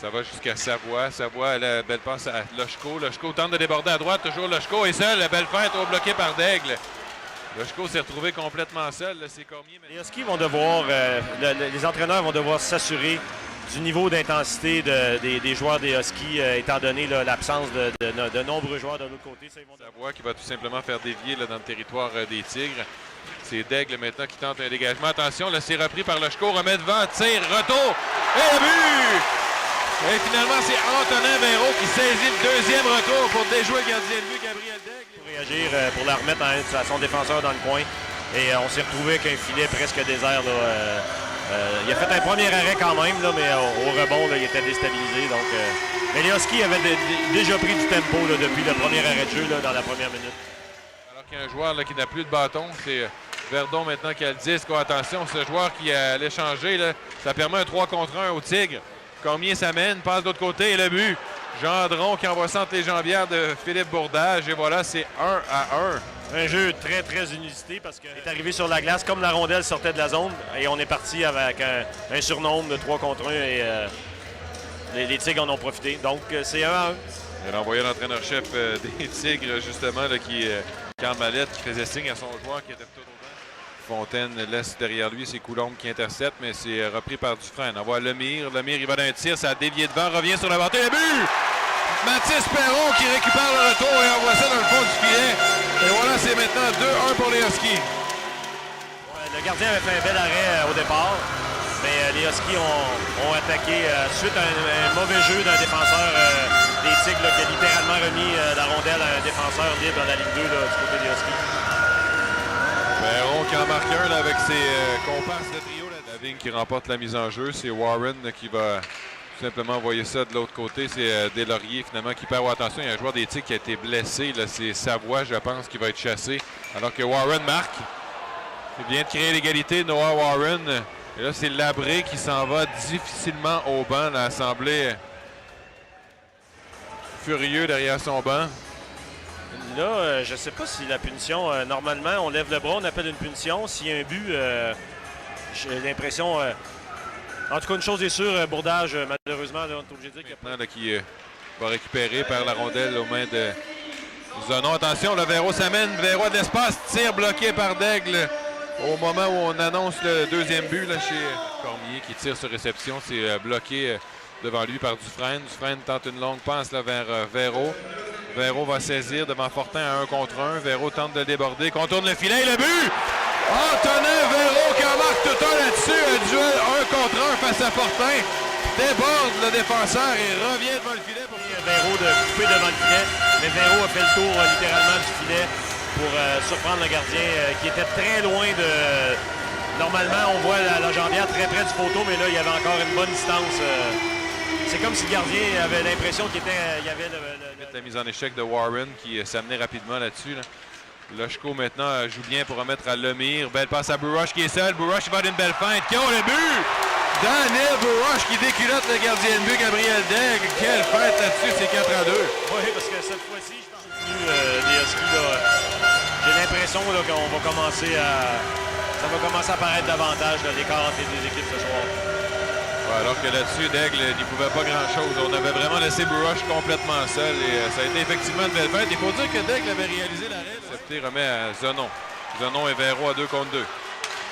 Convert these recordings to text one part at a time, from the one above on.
Ça va jusqu'à Savoie. Savoie, la belle passe à Lochko. Lochko tente de déborder à droite. Toujours Lochko est seul. La belle feinte au bloqué par Daigle. Lochko s'est retrouvé complètement seul. C'est Cormier. Les Huskies vont devoir, les entraîneurs vont devoir s'assurer du niveau d'intensité des joueurs des Huskies, étant donné l'absence de nombreux joueurs de l'autre côté. Savoie qui va tout simplement faire dévier là, dans le territoire des Tigres. C'est Daigle maintenant qui tente un dégagement. Attention, là, c'est repris par Lochko. Remet devant, tire, retour. Et le but! Et finalement, c'est Antonin Véro qui saisit le deuxième retour pour déjouer le gardien de but, Gabriel Daigle. Pour réagir, pour la remettre à son défenseur dans le coin. Et on s'est retrouvé avec un filet presque désert. Il a fait un premier arrêt quand même, là, mais au rebond, là, il était déstabilisé. Donc, mais les Huskies avaient déjà pris du tempo là, depuis le premier arrêt de jeu là, dans la première minute. Alors qu'il y a un joueur là, qui n'a plus de bâton, c'est Verdon maintenant qui a le disque. Oh, attention, ce joueur qui allait changer, là, ça permet un 3 contre 1 au Tigre. Cormier s'amène, passe de l'autre côté et le but. Gendron qui envoie ça entre les jambières de Philippe Bourdage. Et voilà, c'est 1-1. Un jeu très, très inusité parce qu'il est arrivé sur la glace comme la rondelle sortait de la zone. Et on est parti avec un surnombre de 3 contre 1 et les Tigres en ont profité. Donc, c'est 1-1. Il a envoyé l'entraîneur-chef des Tigres, justement, là, Carmalette, qui faisait signe à son joueur qui était tout au vent. Fontaine laisse derrière lui, c'est Coulombe qui intercepte, mais c'est repris par Dufresne. On voit Lemire. Lemire, il va d'un tir, ça a dévié devant, revient sur la bâtée. Le but! Mathis Perron qui récupère le retour et envoie ça dans le fond du filet. Et voilà, c'est maintenant 2-1 pour les Huskies. Ouais, le gardien avait fait un bel arrêt au départ, mais les Huskies ont attaqué suite à un mauvais jeu d'un défenseur des Tigres là, qui a littéralement remis la rondelle à un défenseur libre dans la Ligue 2 là, du côté des Huskies. Perron qui en marque un là, avec ses comparses de trio. Là. Lavigne qui remporte la mise en jeu. C'est Warren là, qui va tout simplement envoyer ça de l'autre côté. C'est Deslauriers finalement qui perd. Attention, il y a un joueur des Tigres qui a été blessé. C'est Savoie, je pense, qui va être chassé. Alors que Warren marque. Il vient de créer l'égalité, Noah Warren. Et là, c'est Labré qui s'en va difficilement au banc. Là, semblé furieux derrière son banc. Là, je ne sais pas si la punition, normalement, on lève le bras, on appelle une punition. S'il y a un but, j'ai l'impression... en tout cas, une chose est sûre, Bourdage, malheureusement, là, on est obligé de dire qu'il maintenant, là, qui va récupérer par la rondelle aux mains de Zonon. Attention, le Véro s'amène. Véro a de l'espace, tir bloqué par Daigle. Au moment où on annonce le deuxième but là, chez Cormier qui tire sur réception, c'est bloqué devant lui par Dufresne. Dufresne tente une longue passe là, vers Véro. Véro va saisir devant Fortin à 1 contre 1. Véro tente de déborder, contourne le filet et le but! Antonin Véro qui en marque tout un là-dessus. Un duel 1 contre 1 face à Fortin. Déborde le défenseur et revient devant le filet. Pour Véro de couper devant le filet. Mais Véro a fait le tour littéralement du filet pour surprendre le gardien qui était très loin de... Normalement, on voit la jambière très près du poteau, mais là, il y avait encore une bonne distance. C'est comme si le gardien avait l'impression qu'il y avait la mise en échec de Warren qui s'amenait rapidement là-dessus. Là. Lochko maintenant joue bien pour remettre à Lemire. Belle passe à Bourroche qui est seul. Bourroche il va d'une belle feinte. Qui ont le but! Daniel Bourroche qui déculotte le gardien de but, Gabriel Daigle. Quelle feinte là-dessus, c'est 4-2. Oui, parce que cette fois-ci, je pense que des Huskies, j'ai l'impression qu'on va commencer à... Ça va commencer à paraître davantage l'écart entre les deux équipes ce soir. Ouais, alors que là-dessus, Daigle n'y pouvait pas grand-chose. On avait vraiment laissé Bourroche complètement seul et ça a été effectivement une belle fête. Il faut dire que Daigle avait réalisé l'arrêt. Accepté remet à Zonon. Zonon et Véro à 2 contre 2.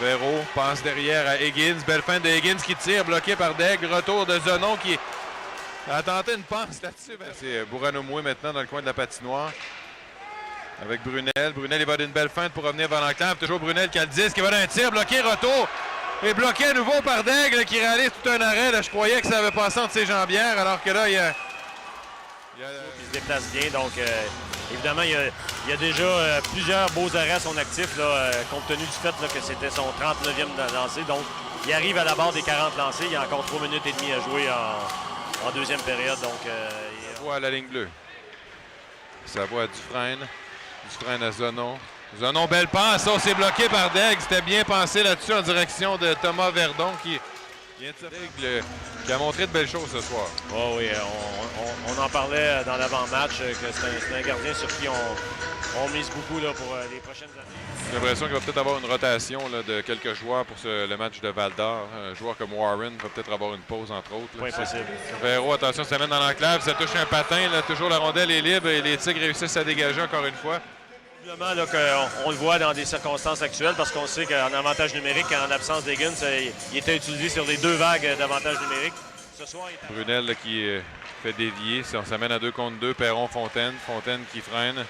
Véro passe derrière à Higgins. Belle feinte de Higgins qui tire, bloqué par Daigle. Retour de Zonon qui a tenté une passe là-dessus. C'est Bouranoumoué maintenant dans le coin de la patinoire. Avec Brunel. Brunel, il va d'une belle feinte pour revenir vers l'enclave. Toujours Brunel qui a le 10, qui va d'un tir, bloqué, retour. Et bloqué à nouveau par Daigle qui réalise tout un arrêt. Là, je croyais que ça avait passé entre ses jambières, alors que là, il se déplace bien. Donc, évidemment, il y a déjà plusieurs beaux arrêts à son actif, là, compte tenu du fait là, que c'était son 39e lancé. Donc, il arrive à la barre des 40 lancés. Il y a encore 3 minutes et demie à jouer en deuxième période. Donc, ça voit à la ligne bleue. Ça voit à Dufresne. Dufresne à Zonon. Zonon, belle passe. Ça, c'est bloqué par Daigle. C'était bien pensé là-dessus en direction de Thomas Verdon qui Daigle qui a montré de belles choses ce soir. Oh oui, on en parlait dans l'avant-match que c'est un gardien sur qui on mise beaucoup là, pour les prochaines années. J'ai l'impression qu'il va peut-être avoir une rotation là, de quelques joueurs pour le match de Val-d'Or. Un joueur comme Warren va peut-être avoir une pause, entre autres. Pas impossible. Véro, attention, ça mène dans l'enclave, ça touche un patin. Là, toujours la rondelle est libre et les Tigres réussissent à dégager encore une fois. Là, on le voit dans des circonstances actuelles parce qu'on sait qu'en avantage numérique, en absence d'Higgins, il était utilisé sur les 2 vagues d'avantage numérique. Ce soir, Brunel là, qui fait dévier. Ça s'amène à 2 contre 2. Perron-Fontaine. Fontaine qui freine.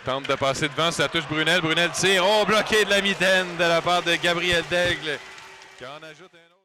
Tente de passer devant. Ça touche Brunel. Brunel tire. Oh, bloqué de la mitaine de la part de Gabriel Daigle. Qui en ajoute un autre.